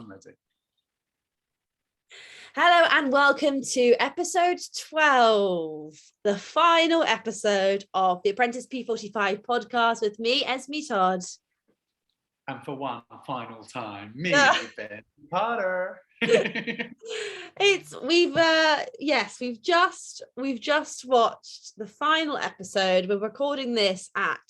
I'm ready. Hello and welcome to episode 12, the final episode of the Apprentice P45 podcast with me, Esme Todd. And for one final time, me, Ben Potter. We've just watched the final episode. We're recording this at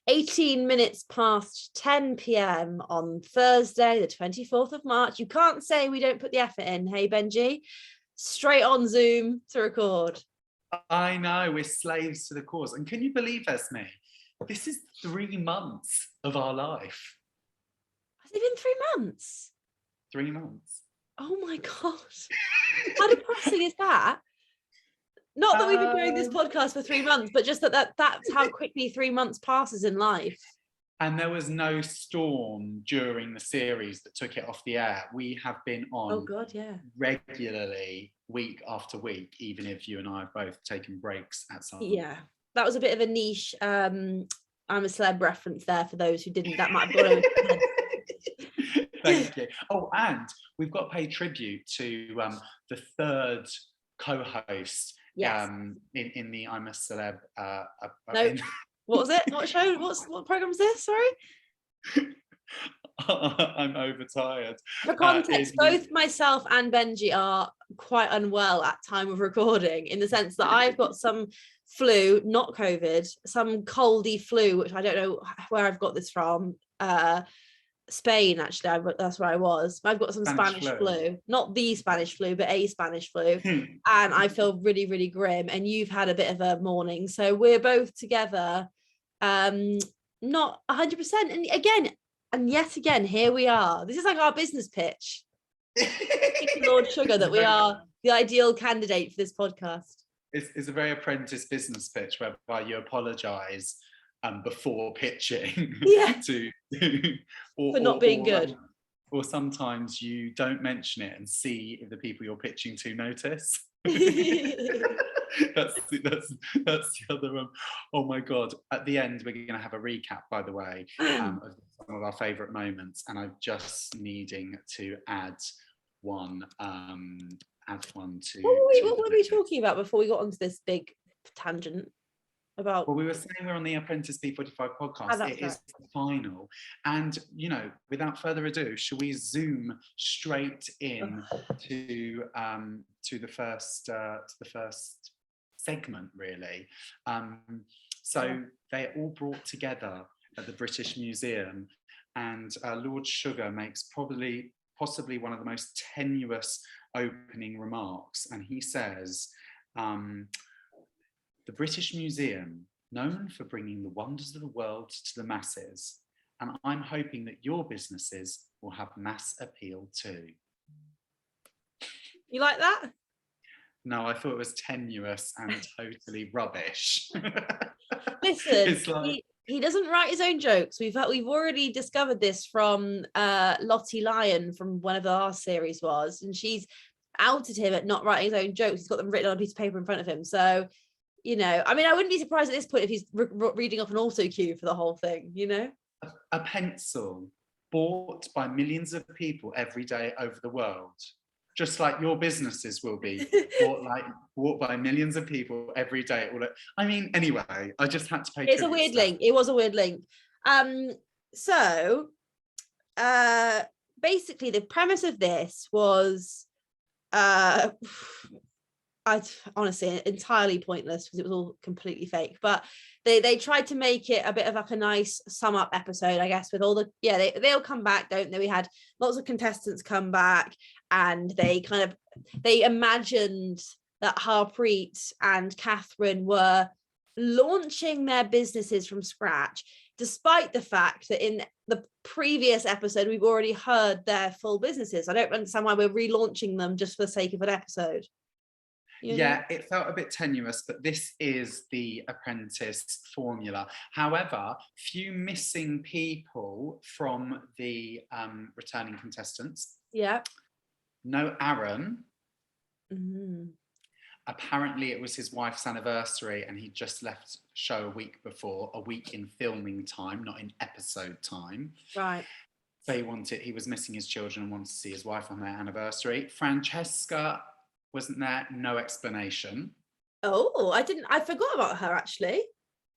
18 minutes past 10 p.m. on Thursday, the 24th of March. You can't say we don't put the effort in, hey, Benji? Straight on Zoom to record. I know, we're slaves to the cause. And can you believe, Esme, this is 3 months of our life. Has it been 3 months? 3 months. Oh my God. How depressing is that? Not that we've been doing this podcast for 3 months, but just that's how quickly 3 months passes in life. And there was no storm during the series that took it off the air. We have been on regularly, week after week, even if you and I have both taken breaks at some point. Yeah, that was a bit of a niche I'm a Celeb reference there for those who didn't. That might have gone over. Thank you. Oh, and we've got to pay tribute to the third co-host. Yes. In the I'm a Celeb. No. What was it? What show? What program is this? Sorry. I'm overtired. For context, both myself and Benji are quite unwell at time of recording, in the sense that I've got some flu, not COVID, some coldy flu, which I don't know where I've got this from. Spain, actually, that's where I was. I've got some Spanish flu, not the Spanish flu, but a Spanish flu, and I feel really, really grim. And you've had a bit of a morning, so we're both together, not 100%. And yet again, here we are. This is like our business pitch. Lord Sugar, that we are the ideal candidate for this podcast. It's a very Apprentice business pitch whereby you apologise before pitching for not being good. Or sometimes you don't mention it and see if the people you're pitching to notice. that's the other one. Oh my God. At the end, we're going to have a recap, by the way, of some of our favourite moments. And I'm just needing to add one to... What were we talking about before we got onto this big tangent? Well, we were saying we're on the Apprentice P45 podcast. It is the final, and without further ado, shall we zoom straight in to the first segment, really? So they're all brought together at the British Museum, and Lord Sugar makes possibly one of the most tenuous opening remarks, and he says, the British Museum, known for bringing the wonders of the world to the masses, and I'm hoping that your businesses will have mass appeal too. You like that? No, I thought it was tenuous and totally rubbish. Listen, he doesn't write his own jokes. We've already discovered this from Lottie Lyon from whenever our series was, and she's outed him at not writing his own jokes. He's got them written on a piece of paper in front of him. So, I mean, I wouldn't be surprised at this point if he's reading off an auto cue for the whole thing, A pencil bought by millions of people every day over the world, just like your businesses will be bought by millions of people every day. I mean, anyway, I just had to pay. It's a weird link. It was a weird link. So, basically, the premise of this was, honestly entirely pointless because it was all completely fake, but they tried to make it a bit of like a nice sum up episode, I guess, with all the they all come back, don't they? We had lots of contestants come back, and they imagined that Harpreet and Kathryn were launching their businesses from scratch, despite the fact that in the previous episode we've already heard their full businesses. I don't understand why we're relaunching them just for the sake of an episode. Yeah, it felt a bit tenuous, but this is the Apprentice formula. However, few missing people from the returning contestants. Yeah. No Aaron. Mm-hmm. Apparently it was his wife's anniversary and he just left the show a week before, a week in filming time, not in episode time. Right. So he was missing his children and wanted to see his wife on their anniversary. Francesca wasn't there, no explanation. Oh, I forgot about her actually.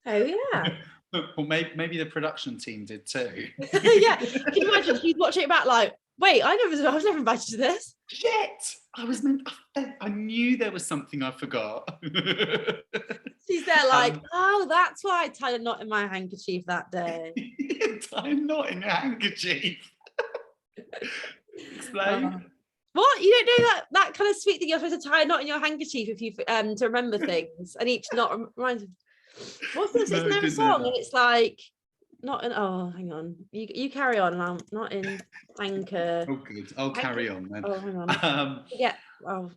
Oh yeah. Well, maybe the production team did too. Yeah, can you imagine? She's watching it back like, wait, I was never invited to this. Shit! I knew there was something I forgot. She's there like, oh, that's why I tied a knot in my handkerchief that day. Tie a knot in a handkerchief. Explain. What? You don't know that kind of sweet thing you're supposed to tie a knot in your handkerchief if you to remember things, and each knot reminds you. What's this? Isn't there a song? And it's like not in. Oh, hang on. You carry on. I'm not in anchor. Oh, good. I'll carry on then. Oh, hang on. Yeah. Oh,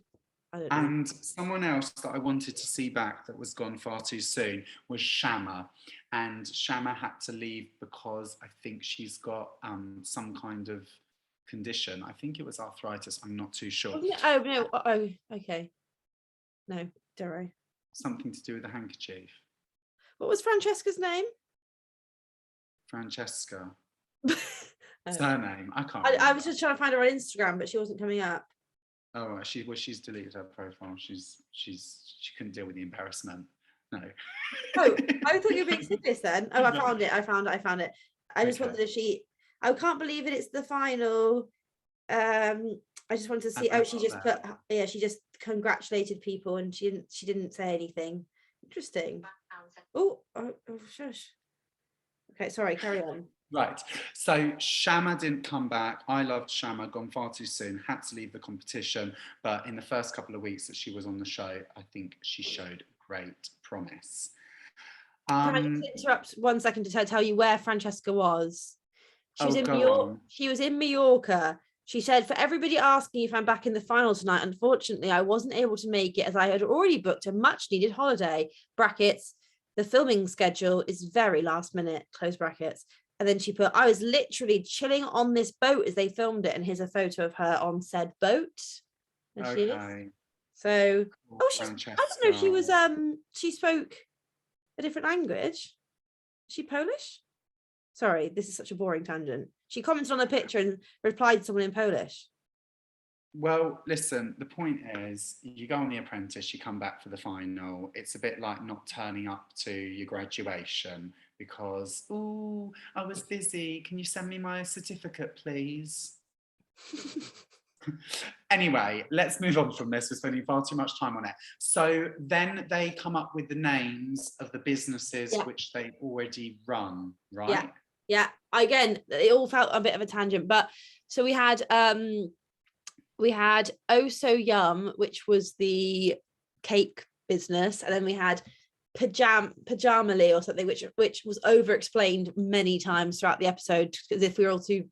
I don't know. And someone else that I wanted to see back that was gone far too soon was Shama. And Shama had to leave because I think she's got some kind of condition. I think it was arthritis. I'm not too sure. Oh no. Oh, okay. No, don't worry. Something to do with the handkerchief. What was Francesca's name? Francesca. Surname. I can't. I was just trying to find her on Instagram, but she wasn't coming up. Oh, right. She's deleted her profile. She couldn't deal with the embarrassment. No. Oh, I thought you were being serious then. Oh, I found it. I just wanted to I can't believe it. It's the final. I just wanted to see. Oh, she just put. Yeah, she just congratulated people, and she didn't say anything. Interesting. Oh, shush. Okay, sorry. Carry on. Right. So Shama didn't come back. I loved Shama, gone far too soon, had to leave the competition. But in the first couple of weeks that she was on the show, I think she showed great promise. Can I just interrupt 1 second to tell you where Francesca was? She was in Mallorca. She was in Mallorca. She said, for everybody asking if I'm back in the final tonight, unfortunately, I wasn't able to make it as I had already booked a much needed holiday. Brackets, the filming schedule is very last minute, close brackets. And then she put, I was literally chilling on this boat as they filmed it. And here's a photo of her on said boat. And okay. she is. So, I don't know, she spoke a different language. Is she Polish? Sorry, this is such a boring tangent. She commented on a picture and replied to someone in Polish. Well, listen, the point is, you go on The Apprentice, you come back for the final. It's a bit like not turning up to your graduation because, oh, I was busy. Can you send me my certificate, please? Anyway, let's move on from this. We're spending far too much time on it. So then they come up with the names of the businesses which they already run, right? Yeah. Again, it all felt a bit of a tangent, but so we had Oh So Yum, which was the cake business, and then we had Pajamali or something, which was over explained many times throughout the episode, as if we were all too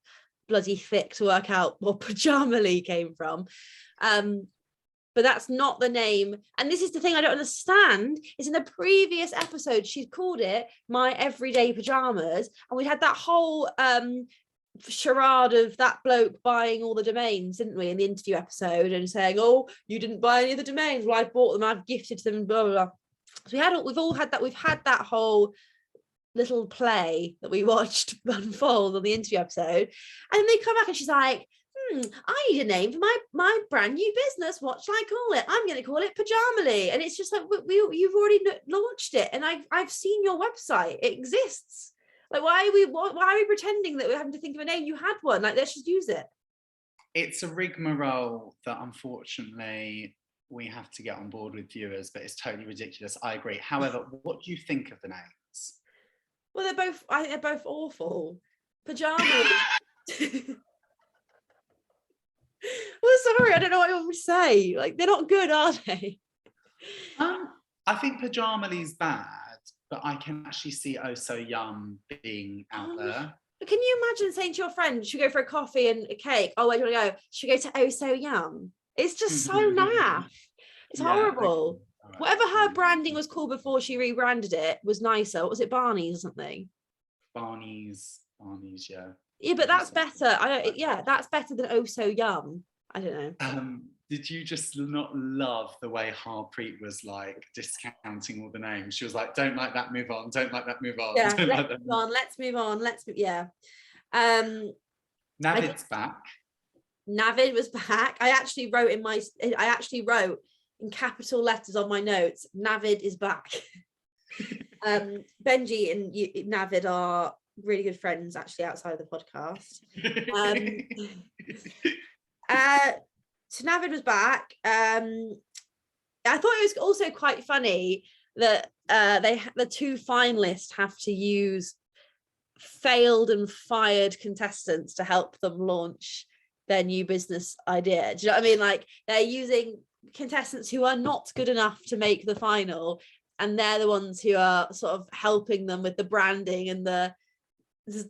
bloody thick to work out what Pajamali came from. But that's not the name. And this is the thing I don't understand, is in the previous episode, she'd called it My Everyday Pajamas. And we'd had that whole charade of that bloke buying all the domains, didn't we, in the interview episode, and saying, oh, you didn't buy any of the domains. Well, I bought them, I've gifted them, blah, blah, blah. So we've had that whole little play that we watched unfold on the interview episode. And then they come back and she's like, I need a name for my brand new business. What shall I call it? I'm going to call it Pajamali. And it's just like, you've already launched it, and I've seen your website. It exists. Like, why are we pretending that we're having to think of a name? You had one. Like, let's just use it. It's a rigmarole that unfortunately we have to get on board with viewers, but it's totally ridiculous. I agree. However, what do you think of the names? Well, I think they're both awful. Pajamali. Well, sorry, I don't know what you want me to say. Like, they're not good, are they? I think Pajamali's bad, but I can actually see Oh So Yum being out there. But can you imagine saying to your friend, should we go for a coffee and a cake? Oh, where do you want to go? Should we go to Oh So Yum? It's just so naff. It's horrible. Right. Whatever her branding was called before she rebranded it was nicer. What was it, Barney's or something? Barney's, yeah. Yeah, but that's better. That's better than Oh So Yum. I don't know. Did you just not love the way Harpreet was like discounting all the names? She was like, don't like that, move on. Don't like that, move on. Yeah, let's move on. Yeah. Navid's back. Navid was back. I actually wrote in capital letters on my notes, Navid is back. Benjy and Navid are really good friends actually outside of the podcast. So Navid was back. I thought it was also quite funny that the two finalists have to use failed and fired contestants to help them launch their new business idea. Do you know what I mean? Like, they're using contestants who are not good enough to make the final, and they're the ones who are sort of helping them with the branding and the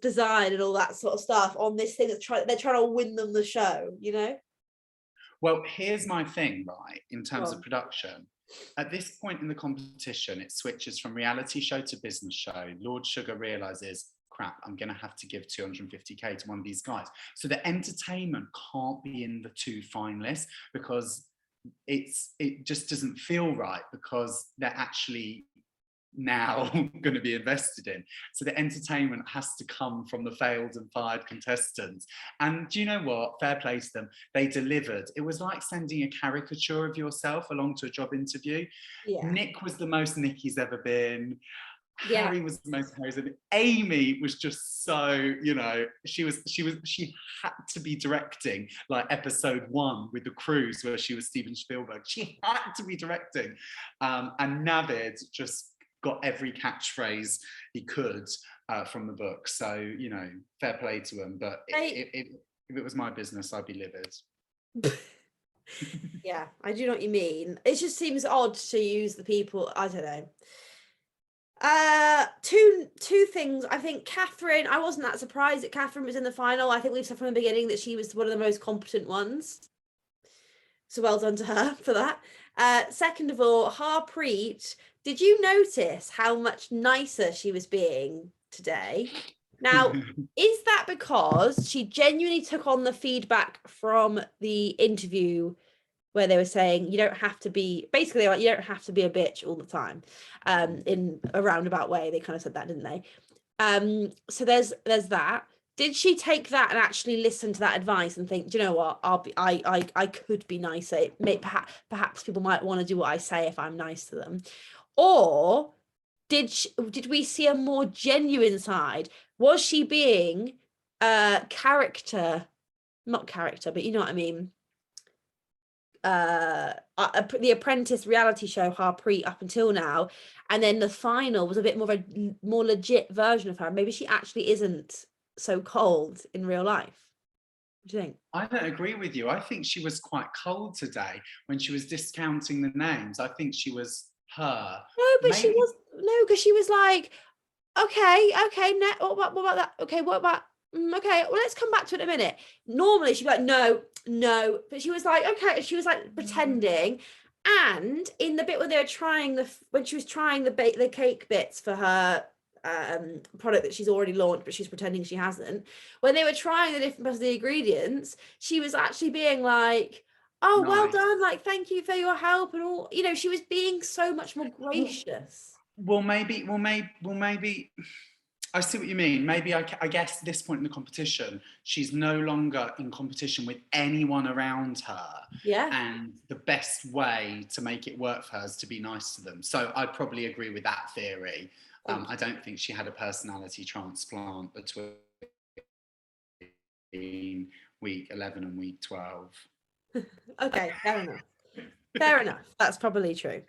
design and all that sort of stuff on this thing they're trying to win them the show, you know? Well, here's my thing, right, in terms of production. At this point in the competition, it switches from reality show to business show. Lord Sugar realises, crap, I'm going to have to give 250k to one of these guys. So the entertainment can't be in the two finalists because it just doesn't feel right, because they're actually now going to be invested in. So the entertainment has to come from the failed and fired contestants. And do you know what? Fair play to them. They delivered. It was like sending a caricature of yourself along to a job interview. Yeah. Nick was the most Nick he's ever been. Yeah. Harry was the most Harry's. And Amy was just so, you know, she had to be directing like episode 1 with the cruise where she was Steven Spielberg. She had to be directing. And Navid just got every catchphrase he could from the book. So, you know, fair play to him. But if it was my business, I'd be livid. Yeah, I do know what you mean. It just seems odd to use the people, I don't know. Two things. I think Kathryn, I wasn't that surprised that Kathryn was in the final. I think we've said from the beginning that she was one of the most competent ones. So well done to her for that. Second of all, Harpreet, did you notice how much nicer she was being today? Now, is that because she genuinely took on the feedback from the interview where they were saying you don't have to be, basically like, you don't have to be a bitch all the time, in a roundabout way. They kind of said that, didn't they? So there's that. Did she take that and actually listen to that advice and think, do you know what, I could be nicer. Perhaps people might want to do what I say if I'm nice to them. Or did we see a more genuine side? Was she being not character, but you know what I mean? The Apprentice reality show Harpreet up until now, and then the final was a bit more of a more legit version of her. Maybe she actually isn't so cold in real life. What do you think? I don't agree with you. I think she was quite cold today when she was discounting the names. I think she was her. No, but maybe... because she was like, okay, what about that? Okay, what about okay, well, let's come back to it in a minute. Normally she'd be like, no, but she was like, okay, she was like pretending. And in the bit where they were trying when she was trying the cake bits for her product that she's already launched, but she's pretending she hasn't, when they were trying the different parts of the ingredients, she was actually being like, oh, nice. Well done, like, thank you for your help and all, you know, she was being so much more gracious. Well, maybe I see what you mean. Maybe I guess at this point in the competition, she's no longer in competition with anyone around her. Yeah. And the best way to make it work for her is to be nice to them. So I'd probably agree with that theory. I don't think she had a personality transplant between week 11 and week 12. Okay, fair enough. That's probably true.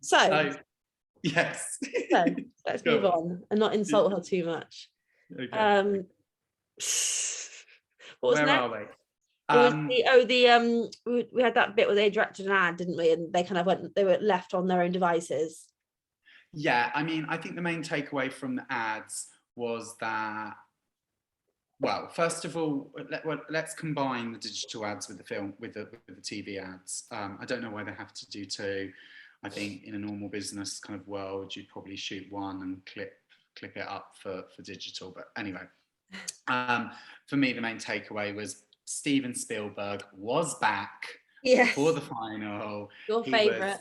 So yes. So let's move on and not insult her too much. Okay. What was Where next? are we? We had that bit where they directed an ad, didn't we? And they kind of they were left on their own devices. Yeah, I mean, I think the main takeaway from the ads was that, well, first of all, let's combine the digital ads with the film, with the TV ads. I don't know why they have to do two. I think in a normal business kind of world, you'd probably shoot one and clip it up for digital. But anyway, for me, the main takeaway was Steven Spielberg was back for the final. Your favourite. Was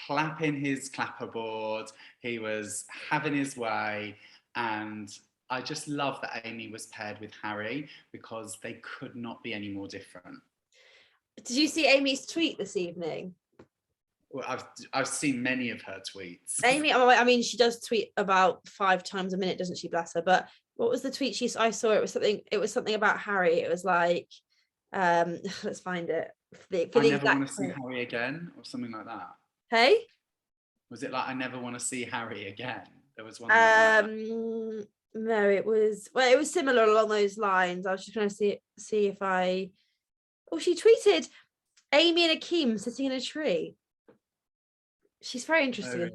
clapping his clapperboard. He was having his way. And I just love that Amy was paired with Harry because they could not be any more different. Did you see Amy's tweet this evening? Well, I've seen many of her tweets. Amy, I mean, she does tweet about 5 times a minute, doesn't she? Bless her. But what was the tweet I saw? It was something about Harry. It was like, let's find it. I never want to see Harry again, or something like that. Hey? Was it like I never want to see Harry again? There was one. Like no, it was similar along those lines. I was just going to see if I. Oh, she tweeted Amy and Akeem sitting in a tree. She's very interesting.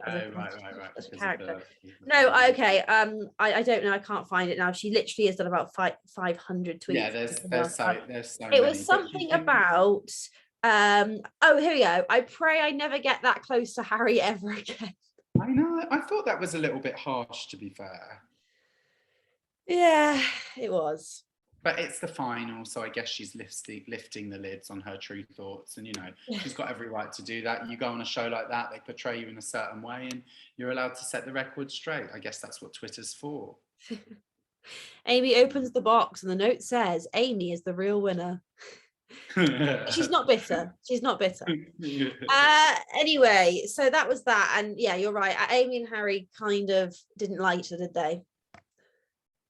As a character. No, okay. I don't know. I can't find it now. She literally has done about 500 tweets. Yeah, there's so it was something about. Oh, here we go. I pray I never get that close to Harry ever again. I know. I thought that was a little bit harsh, to be fair. Yeah, it was. But it's the final, so I guess she's lifting the lids on her true thoughts. And, you know, she's got every right to do that. You go on a show like that, they portray you in a certain way, and you're allowed to set the record straight. I guess that's what Twitter's for. Amy opens the box and the note says, Amy is the real winner. She's not bitter. She's not bitter. Anyway, so that was that. And yeah, you're right. Amy and Harry kind of didn't like each other, did they?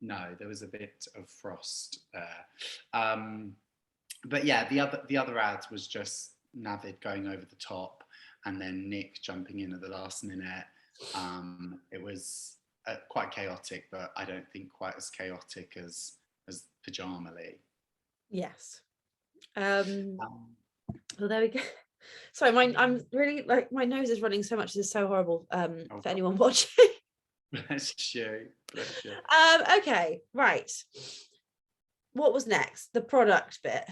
No, there was a bit of frost there. But yeah, the other ad was just Navid going over the top and then Nick jumping in at the last minute. It was quite chaotic, but I don't think quite as chaotic as Pyjama League. Yes. Well, there we go. Sorry, I'm really like my nose is running so much. This is so horrible for anyone watching. Bless you. Bless you. Okay, right. What was next? The product bit.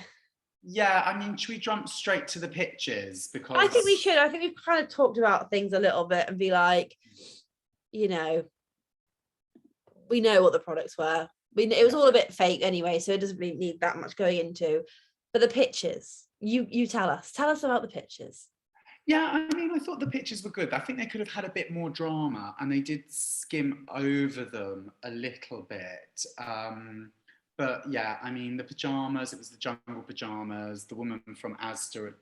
Yeah, I mean, should we jump straight to the pictures? Because I think we should. I think we've kind of talked about things a little bit and be like, you know, we know what the products were. It was all a bit fake anyway, so it doesn't really need that much going into. But the pictures, you tell us about the pictures. Yeah, I mean, I thought the pictures were good. I think they could have had a bit more drama, and they did skim over them a little bit. But yeah, I mean, the pajamas, it was the jungle pajamas. The woman from Asda,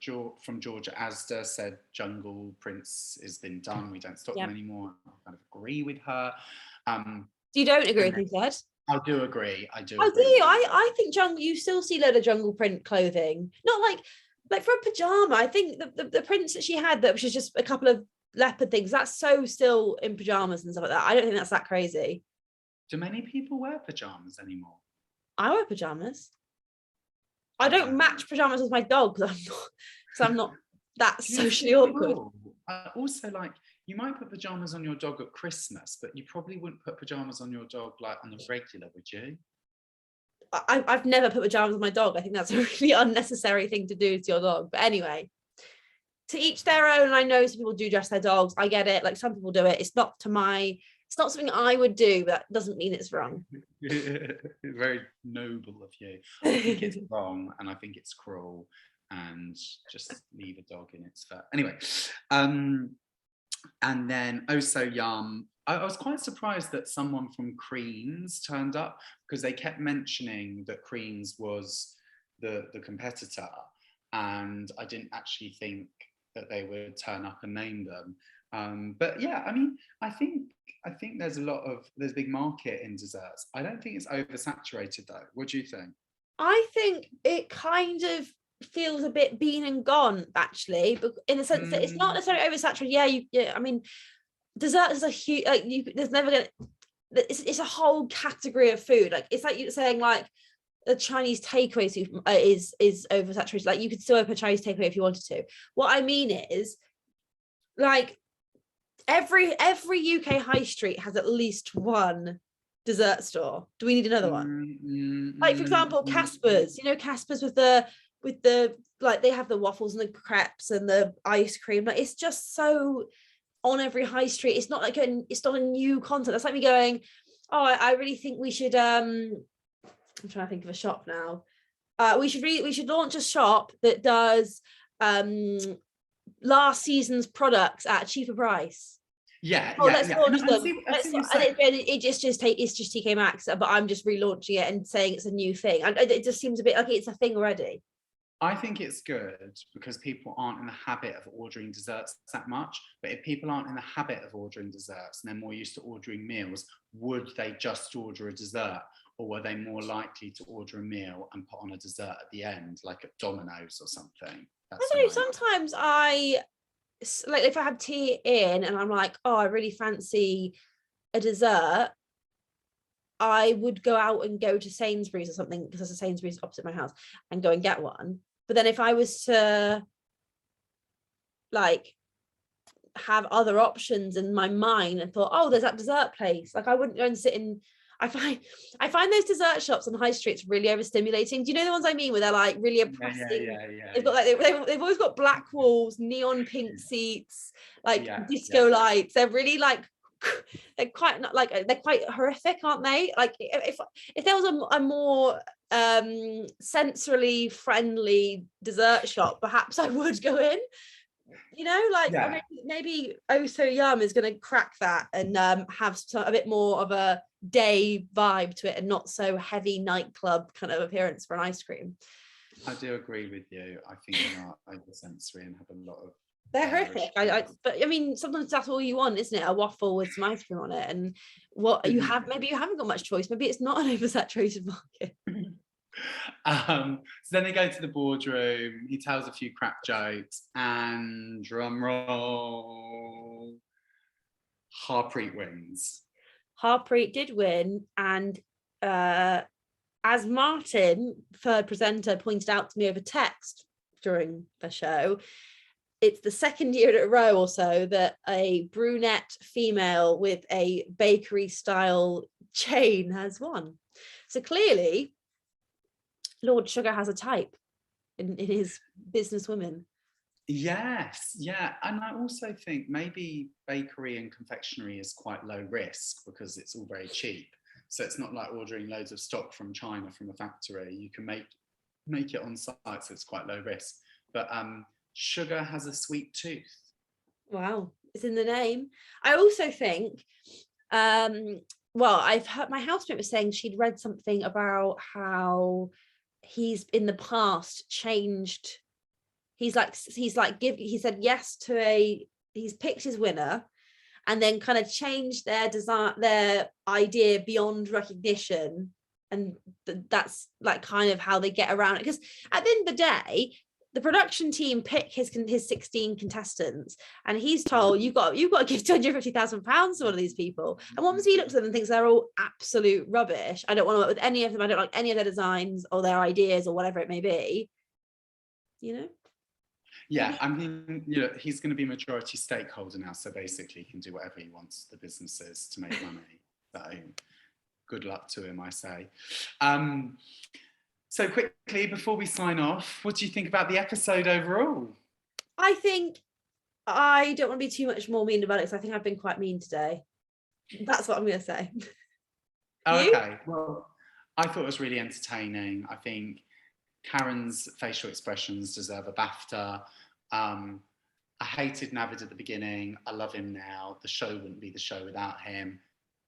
from Georgia Asda, said jungle prints has been done. We don't stock them anymore. I kind of agree with her. You don't agree with me, Dad? I do agree. I do. Oh, do you? I think jungle. You still see a load of jungle print clothing. Not like for a pajama. I think the prints that she had, that was just a couple of leopard things. That's so still in pajamas and stuff like that. I don't think that's that crazy. Do many people wear pajamas anymore? I wear pajamas. I don't match pajamas with my dog because I'm not that socially awkward. Also, like, you might put pajamas on your dog at Christmas, but you probably wouldn't put pajamas on your dog like on the regular, would you? I've never put pajamas on my dog. I think that's a really unnecessary thing to do to your dog. But anyway, to each their own. I know some people do dress their dogs. I get it. Like, some people do it. It's not something I would do, but that doesn't mean it's wrong. Very noble of you. I think it's wrong, and I think it's cruel, and just leave a dog in its fur. Anyway, and then Oh So Yum. I was quite surprised that someone from Creams turned up, because they kept mentioning that Creams was the competitor, and I didn't actually think that they would turn up and name them. But yeah, I mean, I think there's a big market in desserts. I don't think it's oversaturated though. What do you think? I think it kind of feels a bit been and gone, actually, but in the sense that it's not necessarily oversaturated. Yeah, I mean, dessert is a huge, there's never gonna, it's a whole category of food. Like, it's like you're saying like the Chinese takeaway is oversaturated. Like, you could still open a Chinese takeaway if you wanted to. What I mean is, like, every UK high street has at least one dessert store. Do we need another one? Like, for example, Casper's. You know, Casper's with the like, they have the waffles and the crepes and the ice cream. Like, it's just so on every high street. It's not like it's not a new concept. That's like me going, oh, I really think we should I'm trying to think of a shop now. We should launch a shop that does last season's products at a cheaper price. Yeah, Oh, yeah, let's yeah. launch And them. It's just TK Maxx, but I'm just relaunching it and saying it's a new thing. And it just seems a bit like it's a thing already. I think it's good because people aren't in the habit of ordering desserts that much. But if people aren't in the habit of ordering desserts and they're more used to ordering meals, would they just order a dessert? Or were they more likely to order a meal and put on a dessert at the end, like at Domino's or something? I don't know, sometimes like if I have tea in and I'm like, oh, I really fancy a dessert, I would go out and go to Sainsbury's or something, because there's a Sainsbury's opposite my house, and go and get one. But then if I was to like have other options in my mind and thought, oh, there's that dessert place, like I wouldn't go and sit in. I find those dessert shops on high streets really overstimulating. Do you know the ones I mean, where they're like really oppressing? Yeah. They've got like they've always got black walls, neon pink seats, like disco lights. They're really like they're quite not like they're quite horrific, aren't they? Like if there was a more sensorily friendly dessert shop, perhaps I would go in. You know, like maybe Oh So Yum is going to crack that and have a bit more of a day vibe to it and not so heavy nightclub kind of appearance for an ice cream. I do agree with you. I think they are oversensory and have a lot of. They're horrific. But I mean, sometimes that's all you want, isn't it? A waffle with some ice cream on it. And what you have, maybe you haven't got much choice. Maybe it's not an oversaturated market. So then they go to the boardroom. He tells a few crap jokes, and drum roll, Harpreet wins. Harpreet did win, and as Martin, third presenter, pointed out to me over text during the show, it's the second year in a row or so that a brunette female with a bakery style chain has won. So clearly Lord Sugar has a type in his businesswomen. Yes, yeah. And I also think maybe bakery and confectionery is quite low risk because it's all very cheap. So it's not like ordering loads of stock from China from a factory. You can make it on site, so it's quite low risk. But Sugar has a sweet tooth. Wow, it's in the name. I also think, I've heard my housemate was saying she'd read something about how he's in the past changed. He said yes to he's picked his winner and then kind of changed their idea beyond recognition. And that's like kind of how they get around it. Because at the end of the day, the production team pick his 16 contestants, and he's told you've got to give £250,000 to one of these people. And once he looks at them and thinks they're all absolute rubbish, I don't want to work with any of them. I don't like any of their designs or their ideas or whatever it may be. You know. Yeah, I mean, he's going to be majority stakeholder now, so basically he can do whatever he wants to the businesses to make money. So good luck to him, I say. So quickly, before we sign off, what do you think about the episode overall? I think I don't want to be too much more mean about it, because I think I've been quite mean today. That's what I'm going to say. Okay, well, I thought it was really entertaining. I think Karen's facial expressions deserve a BAFTA. I hated Navid at the beginning. I love him now. The show wouldn't be the show without him.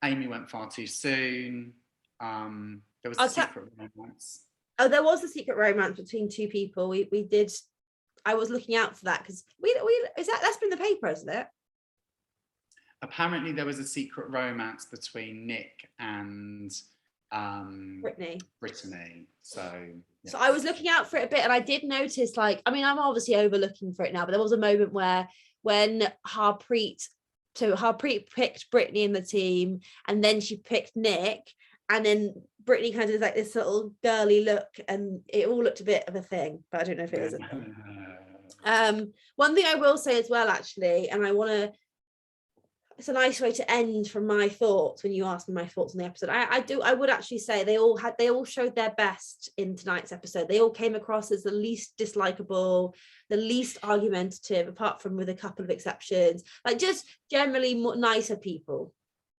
Amy went far too soon. There was a secret romance. Oh, there was a secret romance between two people. We did. I was looking out for that because that's been in the paper, isn't it? Apparently, there was a secret romance between Nick and Brittany. So I was looking out for it a bit, and I did notice, like, I mean, I'm obviously overlooking for it now, but there was a moment where when Harpreet picked Brittany in the team, and then she picked Nick, and then Brittany kind of did like this little girly look, and it all looked a bit of a thing, but I don't know if it was a thing. One thing I will say as well, actually, and it's a nice way to end from my thoughts when you asked me my thoughts on the episode. I would actually say they all showed their best in tonight's episode. They all came across as the least dislikable, the least argumentative, apart from with a couple of exceptions, like just generally more nicer people,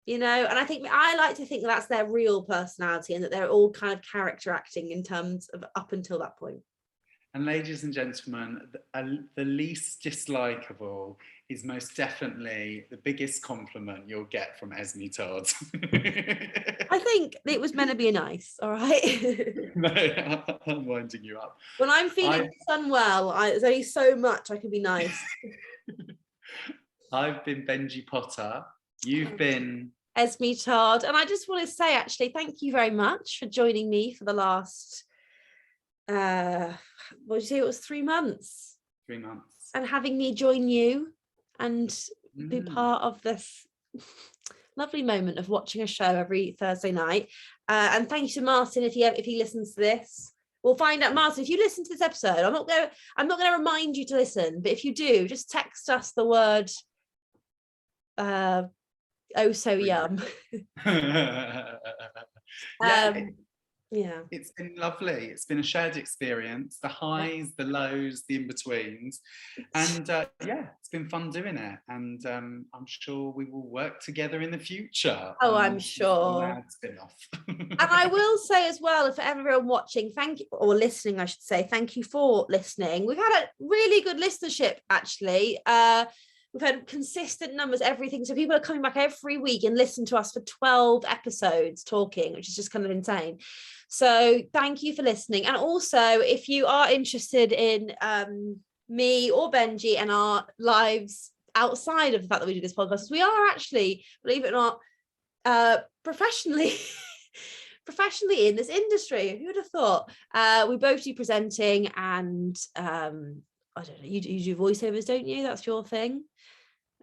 and I like to think that's their real personality, and that they're all kind of character acting in terms of up until that point. And ladies and gentlemen, the least dislikable is most definitely the biggest compliment you'll get from Esme Todd. I think it was meant to be nice, all right? No, I'm winding you up. When I'm feeling unwell, there's only so much I can be nice. I've been Benjy Potter. You've been Esme Todd. And I just want to say, actually, thank you very much for joining me for the last, what did you say? It was 3 months. 3 months. And having me join you and be part of this lovely moment of watching a show every Thursday night. And thank you to Martin if he listens to this. We'll find out, Martin, if you listen to this episode, I'm not going to remind you to listen, but if you do, just text us the word oh so yum. Yeah, it's been lovely. It's been a shared experience, the highs, the lows, the in-betweens, and it's been fun doing it, and I'm sure we will work together in the future. I'm sure. Spin-off. And I will say as well, for everyone watching, thank you, or listening I should say, thank you for listening. We've had a really good listenership actually. We've had consistent numbers, everything. So people are coming back every week and listen to us for 12 episodes talking, which is just kind of insane. So thank you for listening. And also, if you are interested in me or Benjy and our lives outside of the fact that we do this podcast, we are actually, believe it or not, professionally in this industry. Who would have thought? We both do presenting and I don't know, you do voiceovers, don't you? That's your thing.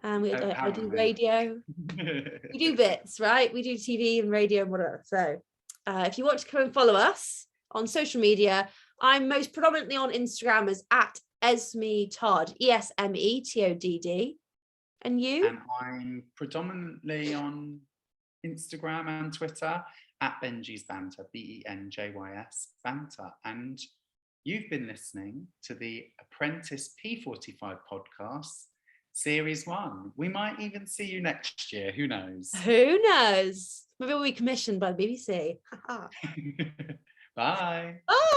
I do radio. We do bits, right? We do TV and radio and whatever. So if you want to come and follow us on social media, I'm most predominantly on Instagram as @Esme Todd, ESME TODD. And you? And I'm predominantly on Instagram and Twitter @Benjy's Banter, BENJYS Banter. And you've been listening to the Apprentice P45 podcast, Series 1. We might even see you next year. Who knows? Who knows? Maybe we'll be commissioned by the BBC. Bye. Bye.